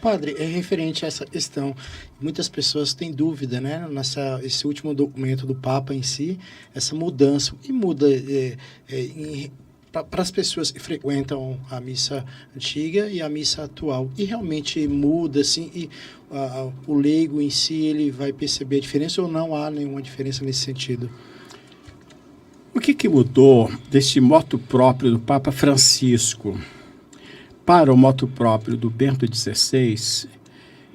Padre, é referente a essa questão. Muitas pessoas têm dúvida, né, esse último documento do Papa em si, essa mudança. O que muda para as pessoas que frequentam a missa antiga e a missa atual? E realmente muda, assim, e o leigo em si, ele vai perceber a diferença ou não há nenhuma diferença nesse sentido? O que mudou desse motu próprio do Papa Francisco para o motu próprio do Bento XVI,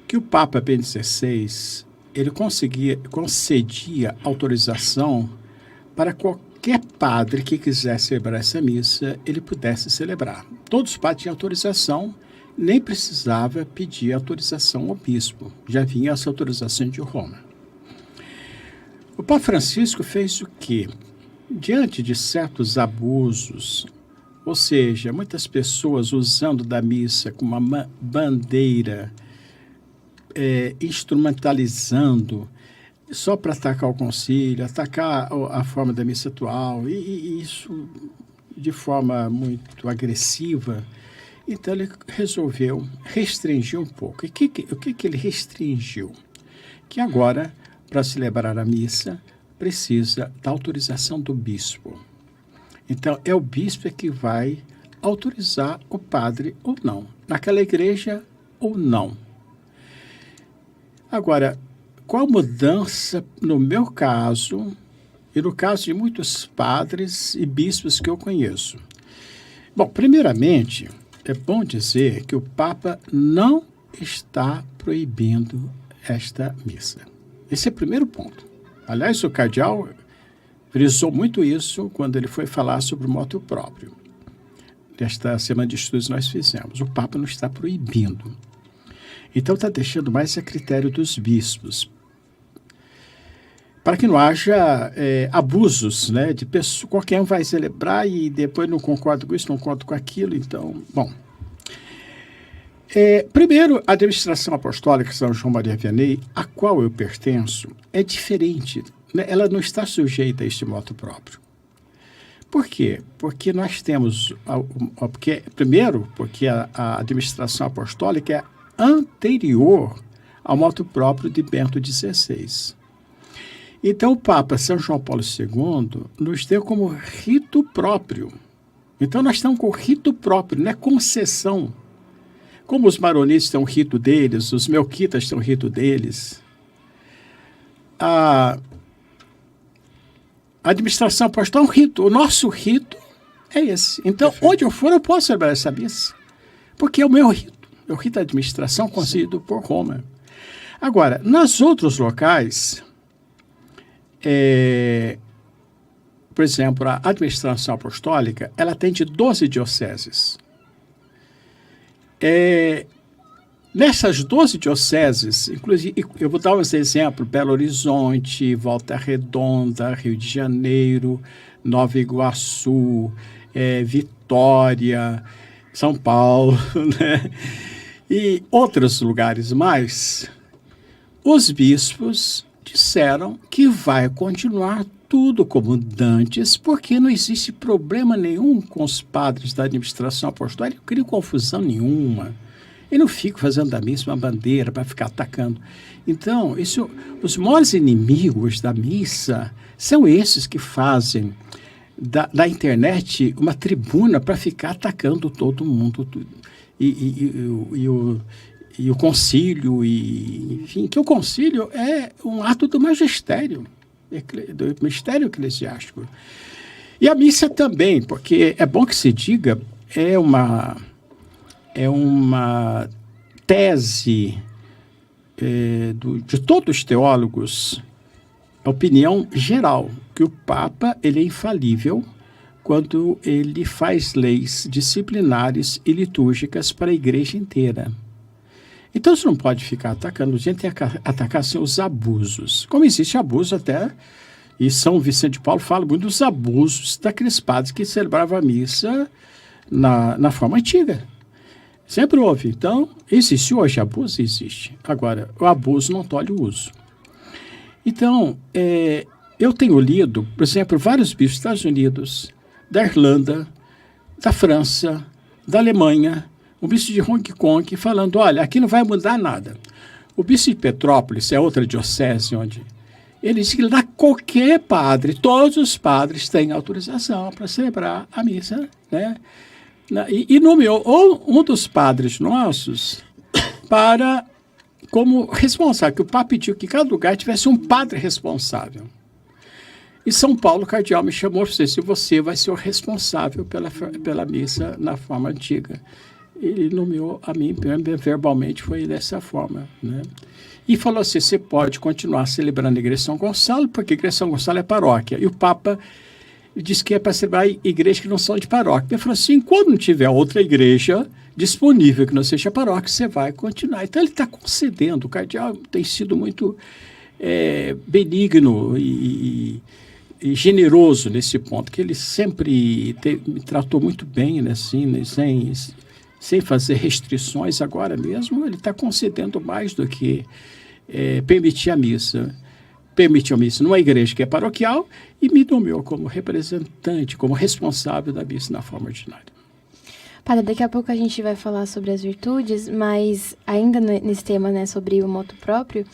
que o Papa Bento XVI, ele concedia autorização para qualquer padre que quisesse celebrar essa missa, ele pudesse celebrar. Todos os padres tinham autorização, nem precisava pedir autorização ao bispo, já vinha essa autorização de Roma. O Papa Francisco fez o quê? Diante de certos abusos, ou seja, muitas pessoas usando da missa como uma bandeira, instrumentalizando só para atacar o concílio, atacar a forma da missa atual, e isso de forma muito agressiva. Então ele resolveu restringir um pouco. E o que ele restringiu? Que agora, para celebrar a missa, precisa da autorização do bispo. Então, é o bispo que vai autorizar o padre ou não, naquela igreja ou não. Agora, qual mudança no meu caso e no caso de muitos padres e bispos que eu conheço? Bom, primeiramente, é bom dizer que o Papa não está proibindo esta missa. Esse é o primeiro ponto. Aliás, o cardeal frisou muito isso quando ele foi falar sobre o motu próprio. Nesta semana de estudos nós fizemos. O Papa não está proibindo. Então está deixando mais a critério dos bispos. Para que não haja abusos, né? De pessoa, qualquer um vai celebrar e depois não concorda com isso, não concorda com aquilo. Então, bom. Primeiro, a administração apostólica São João Maria Vianney, a qual eu pertenço, é diferente. Né? Ela não está sujeita a este motu próprio. Por quê? Porque nós temos... primeiro, porque a administração apostólica é anterior ao motu próprio de Bento XVI. Então, o Papa São João Paulo II nos deu como rito próprio. Então, nós estamos com rito próprio, não é concessão. Como os maronitas têm um rito deles, os melquitas têm um rito deles, a administração apostólica é um rito. O nosso rito é esse. Então, perfeito, onde eu for, eu posso celebrar essa missa, porque é o meu rito. É o rito da administração concedido por Roma. Agora, nos outros locais, por exemplo, a administração apostólica, ela tem de 12 dioceses. Nessas 12 dioceses, inclusive, eu vou dar uns exemplos: Belo Horizonte, Volta Redonda, Rio de Janeiro, Nova Iguaçu, Vitória, São Paulo, né? E outros lugares mais, os bispos disseram que vai continuar tudo como dantes, porque não existe problema nenhum com os padres da administração apostólica, não cria confusão nenhuma. E não fico fazendo da missa uma bandeira para ficar atacando. Então, os maiores inimigos da missa são esses que fazem da internet uma tribuna para ficar atacando todo mundo. E o concílio, enfim, que o concílio é um ato do magistério, do mistério eclesiástico. E a missa também, porque é bom que se diga, é uma tese de todos os teólogos, a opinião geral, que o Papa ele é infalível quando ele faz leis disciplinares e litúrgicas para a igreja inteira. Então, você não pode ficar atacando, a gente tem que atacar assim, os abusos. Como existe abuso até, e São Vicente de Paulo fala muito dos abusos daqueles padres que celebravam a missa na forma antiga. Sempre houve. Então, existe hoje abuso? Existe. Agora, o abuso não tolhe o uso. Então, eu tenho lido, por exemplo, vários bispos dos Estados Unidos, da Irlanda, da França, da Alemanha, o bispo de Hong Kong falando, olha, aqui não vai mudar nada. O bispo de Petrópolis é outra diocese onde ele disse que lá qualquer padre, todos os padres têm autorização para celebrar a missa, né? E nomeou um dos padres nossos para como responsável, que o Papa pediu que cada lugar tivesse um padre responsável. E São Paulo, o cardeal me chamou e disse, você vai ser o responsável pela missa na forma antiga. Ele nomeou a mim, verbalmente foi dessa forma, né? E falou assim, você pode continuar celebrando a Igreja de São Gonçalo, porque a Igreja de São Gonçalo é paróquia. E o Papa disse que é para celebrar igrejas que não são de paróquia. Ele falou assim, quando não tiver outra igreja disponível que não seja paróquia, você vai continuar. Então ele está concedendo, o cardeal tem sido muito benigno e generoso nesse ponto, que ele sempre me tratou muito bem, né, assim, né, sem fazer restrições. Agora mesmo ele está concedendo mais do que permitir a missa. Permitiu a missa numa igreja que é paroquial e me nomeou como representante, como responsável da missa na forma ordinária. Padre, daqui a pouco a gente vai falar sobre as virtudes, mas ainda nesse tema, né, sobre o moto próprio,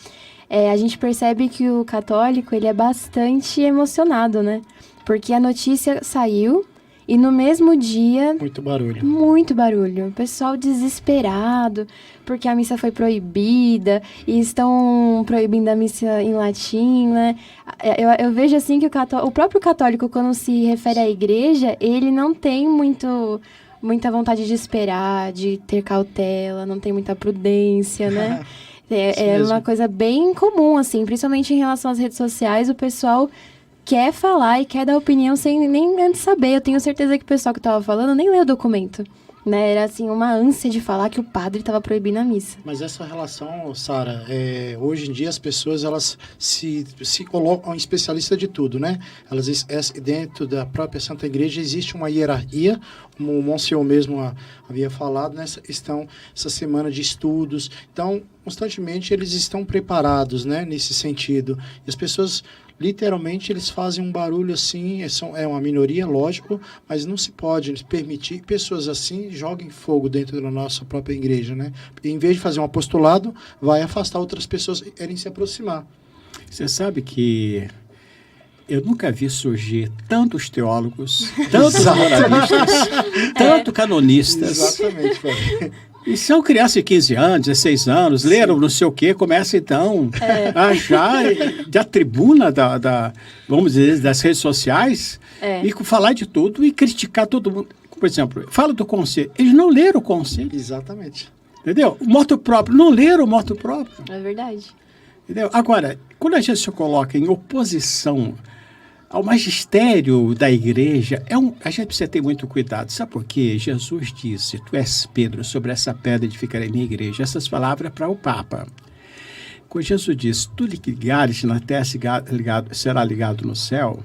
a gente percebe que o católico ele é bastante emocionado, né? Porque a notícia saiu e no mesmo dia... Muito barulho. Muito barulho. O pessoal desesperado, porque a missa foi proibida e estão proibindo a missa em latim, né? Eu vejo assim que o próprio católico, quando se refere à igreja, ele não tem muita vontade de esperar, de ter cautela, não tem muita prudência, né? É uma coisa bem comum, assim, principalmente em relação às redes sociais, o pessoal quer falar e quer dar opinião sem nem antes saber. Eu tenho certeza que o pessoal que estava falando nem leu o documento, né? Era, assim, uma ânsia de falar que o padre estava proibindo a missa. Mas essa relação, Sara, hoje em dia as pessoas, elas se colocam em especialista de tudo, né? Elas, dentro da própria Santa Igreja existe uma hierarquia, como o Monsenhor mesmo havia falado, né? Essa semana de estudos. Então, constantemente eles estão preparados, né? Nesse sentido. E as pessoas... Literalmente, eles fazem um barulho assim, é uma minoria, lógico, mas não se pode permitir que pessoas assim joguem fogo dentro da nossa própria igreja, né? E, em vez de fazer um apostolado, vai afastar outras pessoas que querem se aproximar. Você sabe que eu nunca vi surgir tantos teólogos, tantos moralistas, tanto canonistas. Exatamente, Padre. E são crianças de 15 anos, 16 anos, leram não sei o quê, começa então a achar da tribuna, vamos dizer, das redes sociais, e falar de tudo e criticar todo mundo. Por exemplo, fala do conselho, eles não leram o conselho. Exatamente. Entendeu? O moto próprio, não leram o moto próprio. É verdade. Entendeu? Agora, quando a gente se coloca em oposição ao magistério da igreja, a gente precisa ter muito cuidado. Sabe por quê? Jesus disse, tu és Pedro, sobre essa pedra edificarei minha igreja. Essas palavras para o Papa. Quando Jesus disse, tu ligares na terra será ligado no céu,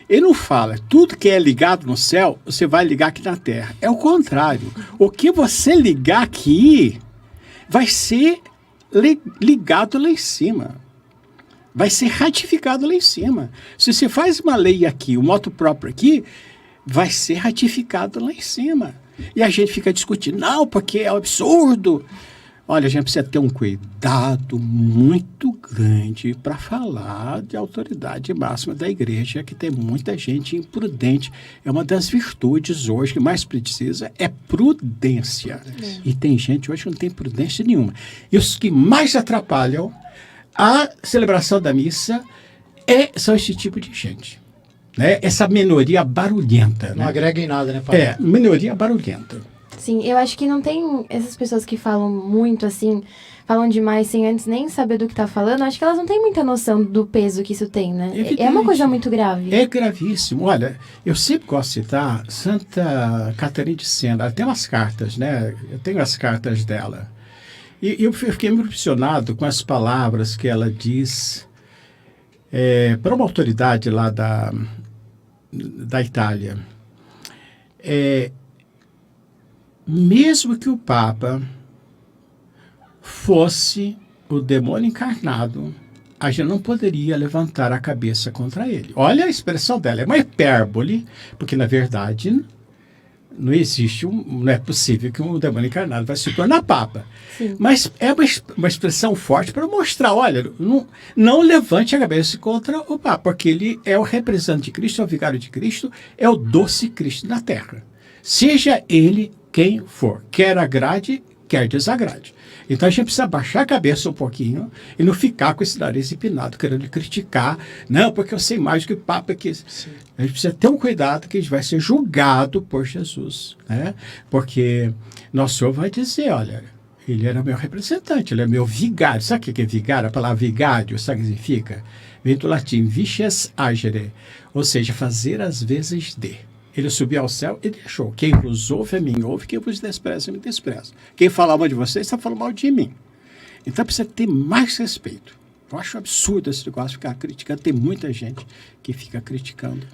ele não fala, tudo que é ligado no céu, você vai ligar aqui na terra. É o contrário. O que você ligar aqui vai ser ligado lá em cima. Vai ser ratificado lá em cima. Se você faz uma lei aqui, o moto próprio aqui, vai ser ratificado lá em cima. E a gente fica discutindo, não, porque é um absurdo. Olha, a gente precisa ter um cuidado muito grande para falar de autoridade máxima da igreja, que tem muita gente imprudente. É uma das virtudes hoje que mais precisa é prudência. E tem gente hoje que não tem prudência nenhuma. E os que mais atrapalham a celebração da missa são esse tipo de gente, né? Essa minoria barulhenta. Não né? agrega em nada, né, Padre? Minoria barulhenta. Sim, eu acho que não tem essas pessoas que falam muito assim, falam demais sem antes nem saber do que tá falando, acho que elas não têm muita noção do peso que isso tem, né? Evidente. É uma coisa muito grave. É gravíssimo. Olha, eu sempre gosto de citar Santa Catarina de Sena. Ela tem umas cartas, né? Eu tenho as cartas dela. E eu fiquei impressionado com as palavras que ela diz para uma autoridade lá da Itália. Mesmo que o Papa fosse o demônio encarnado, a gente não poderia levantar a cabeça contra ele. Olha a expressão dela, é uma hipérbole, porque na verdade não existe, não é possível que um demônio encarnado vai se tornar papa. Sim. Mas é uma expressão forte para mostrar, olha, não levante a cabeça contra o papa, porque ele é o representante de Cristo, é o vigário de Cristo, é o doce Cristo na terra. Seja ele quem for, quer agrade, quer desagrade. Então a gente precisa baixar a cabeça um pouquinho e não ficar com esse nariz empinado, querendo criticar. Não, porque eu sei mais do que o Papa quis. Sim. A gente precisa ter um cuidado que a gente vai ser julgado por Jesus. Né? Porque nosso Senhor vai dizer, olha, ele era meu representante, ele é meu vigário. Sabe o que é vigário? A palavra vigário, sabe o que significa? Vem do latim, vices agere, ou seja, fazer as vezes de. Ele subiu ao céu e deixou. Quem vos ouve, a mim ouve. Quem vos despreza, me despreza. Quem fala mal de vocês, está falando mal de mim. Então precisa ter mais respeito. Eu acho absurdo esse negócio de ficar criticando. Tem muita gente que fica criticando.